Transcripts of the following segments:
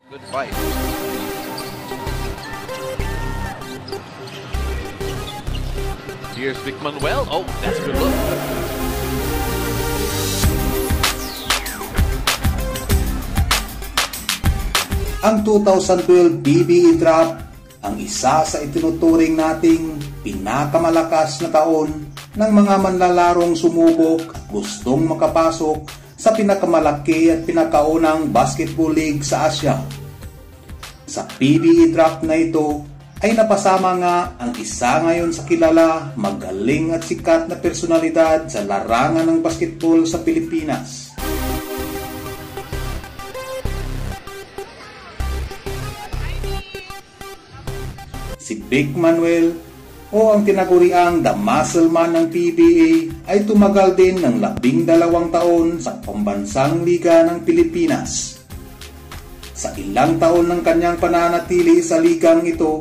Good fight. Here's Vic Manuel. Oh, that's a good look. Ang 2012 PBE Draft ang isa sa itinuturing nating pinakamalakas na taon ng mga manlalarong sumubok at gustong makapasok sa pinakamalaki at pinakaunang basketball league sa Asia. Sa PBE Draft na ito ay napasama nga ang isa ngayon sa kilala, magaling at sikat na personalidad sa larangan ng basketball sa Pilipinas. Si Vic Manuel o ang tinaguriang The Muscle Man ng PBA ay tumagal din ng 12 taon sa pambansang liga ng Pilipinas. Sa ilang taon ng kanyang pananatili sa ligang ito,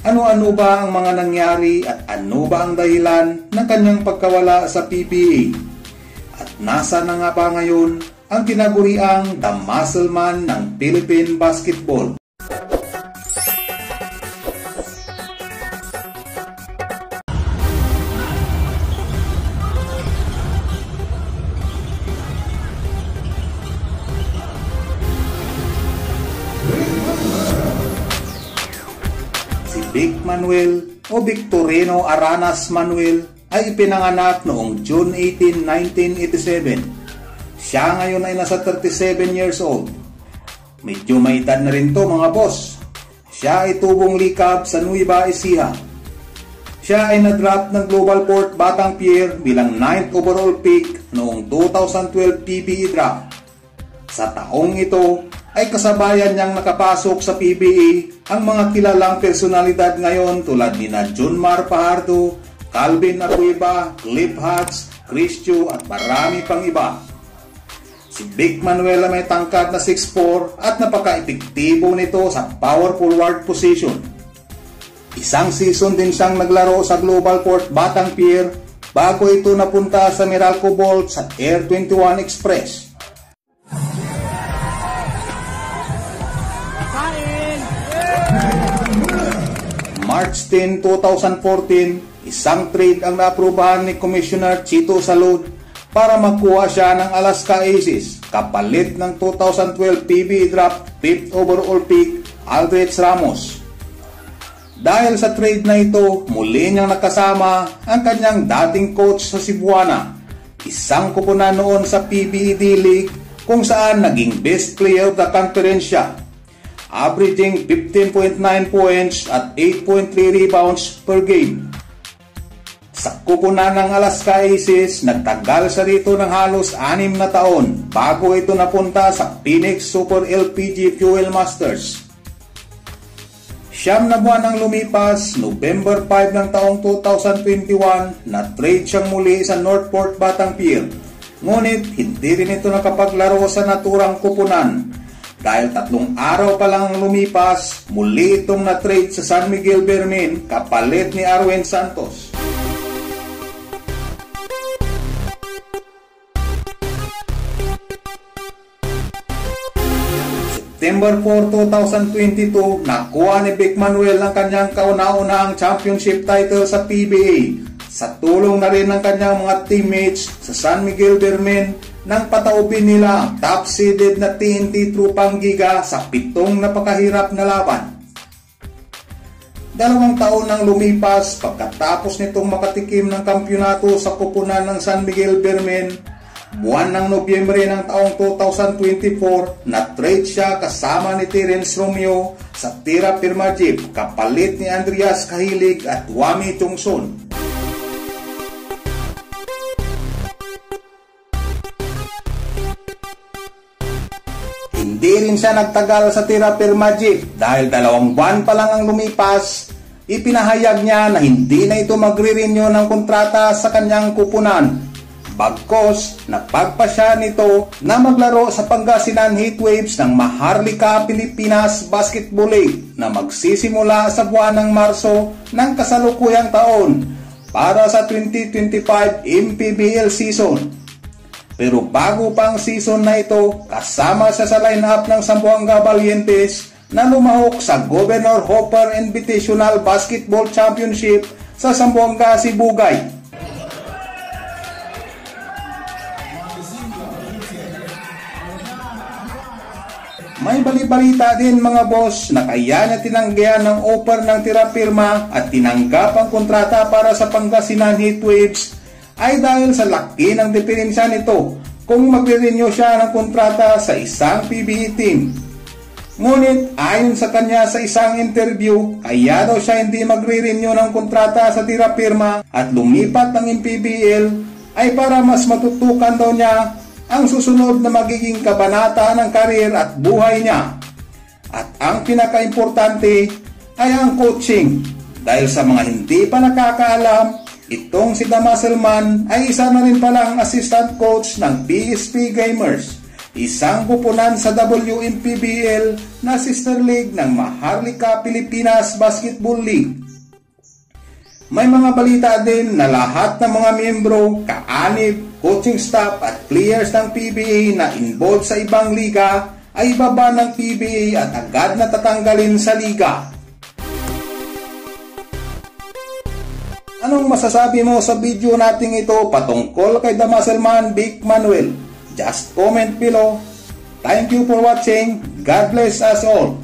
ano-ano ba ang mga nangyari at ano ba ang dahilan ng kanyang pagkawala sa PBA? At nasa na nga ba ngayon ang tinaguriang The Muscle Man ng Philippine Basketball? Vic Manuel o Victorino Aranas Manuel ay ipinanganak noong June 18, 1987. Siya ngayon ay nasa 37 years old. Medyo may edad na rin to mga boss. Siya ay tubong likab sa Nueva Ecija. Siya ay na-draft ng Global Port Batang Pier bilang 9th overall pick noong 2012 PBE Draft. Sa taong ito ay kasabayan niyang nakapasok sa PBA ang mga kilalang personalidad ngayon tulad ni Junmar Fajardo, Calvin Acuiba, Cliff Hatch, Chris Chu at marami pang iba. Si Vic Manuel ay may tangkad na 6'4" at napaka-epektibo nito sa power forward position. Isang season din siyang naglaro sa Global Port Batang Pier bago ito napunta sa Meralco Bolts at Air 21 Express. March 10, 2014, isang trade ang naaprubahan ni Commissioner Chito Salud para makuha siya ng Alaska Aces kapalit ng 2012 PBA Draft 5th overall pick Aldrich Ramos. Dahil sa trade na ito, muli niyang nakasama ang kanyang dating coach sa Cebuana, isang kupunan noon sa PBA D-League kung saan naging best player of the conference siya, averaging 15.9 points at 8.3 rebounds per game. Sa kupunan ng Alaska Aces, nagtagal siya rito ng halos 6 na taon bago ito napunta sa Phoenix Super LPG Fuel Masters. 9 na buwan ang lumipas, November 5 ng taong 2021, na-trade siyang muli sa Northport Batang Pier. Ngunit hindi rin ito nakapaglaro sa naturang kupunan. Dahil 3 araw pa lang ang lumipas, muli itong na-trade sa San Miguel Bermin kapalit ni Arwen Santos. September 4, 2022, nakuha ni Vic Manuel ang kanyang kauna-unahang championship title sa PBA sa tulong na rin ng kanyang mga teammates sa San Miguel Bermin nang pataubin nila ang top-seeded na TNT Trupang Giga sa 7 napakahirap na laban. 2 taon nang lumipas pagkatapos nitong makatikim ng kampyonato sa kupunan ng San Miguel Bermin, buwan ng Nobyembre ng taong 2024, na-trade siya kasama ni Terence Romeo sa Tira Firma Jeep kapalit ni Andreas Kahilig at Wami Chongson. Hindi rin siya nagtagal sa Tira Firma Jeep dahil 2 buwan pa lang ang lumipas, ipinahayag niya na hindi na ito magre-renew ng kontrata sa kanyang kupunan. Bagkos, napagpasya nito na maglaro sa Pangasinan Heatwaves ng Maharlika Pilipinas Basketball League na magsisimula sa buwan ng Marso ng kasalukuyang taon para sa 2025 MPBL season. Pero bago pa ang season na ito, kasama siya sa lineup ng Zamboanga Valientes na lumahok sa Governor Hopper Invitational Basketball Championship sa Zamboanga, Sibugay. May bali-balita din mga boss na kaya niya tinanggihan ng offer ng tirapirma at tinanggap ang kontrata para sa Pangasinan Heatwaves ay dahil sa laki ng diferensya nito kung magre-renew siya ng kontrata sa isang PBA team. Ngunit ayon sa kanya sa isang interview, kaya daw siya hindi magre-renew ng kontrata sa tirapirma at lumipat ng MPBL ay para mas matutukan daw niya ang susunod na magiging kabanata ng karir at buhay niya. At ang pinaka-importante ay ang coaching. Dahil sa mga hindi pa nakakaalam, itong si Damaselman ay isa na rin palang assistant coach ng PSP Gamers, isang kupunan sa WMPBL na sister league ng Maharlika Pilipinas Basketball League. May mga balita din na lahat ng mga miyembro, kaanib, coaching staff at players ng PBA na involved sa ibang liga ay ibaba ng PBA at agad na tatanggalin sa liga. Anong masasabi mo sa video nating ito patungkol kay Damaselman Vic Manuel? Just comment below. Thank you for watching. God bless us all.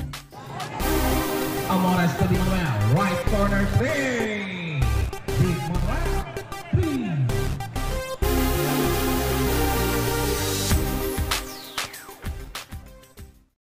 Amores to Di Manuel, right corner 3. Di Manuel.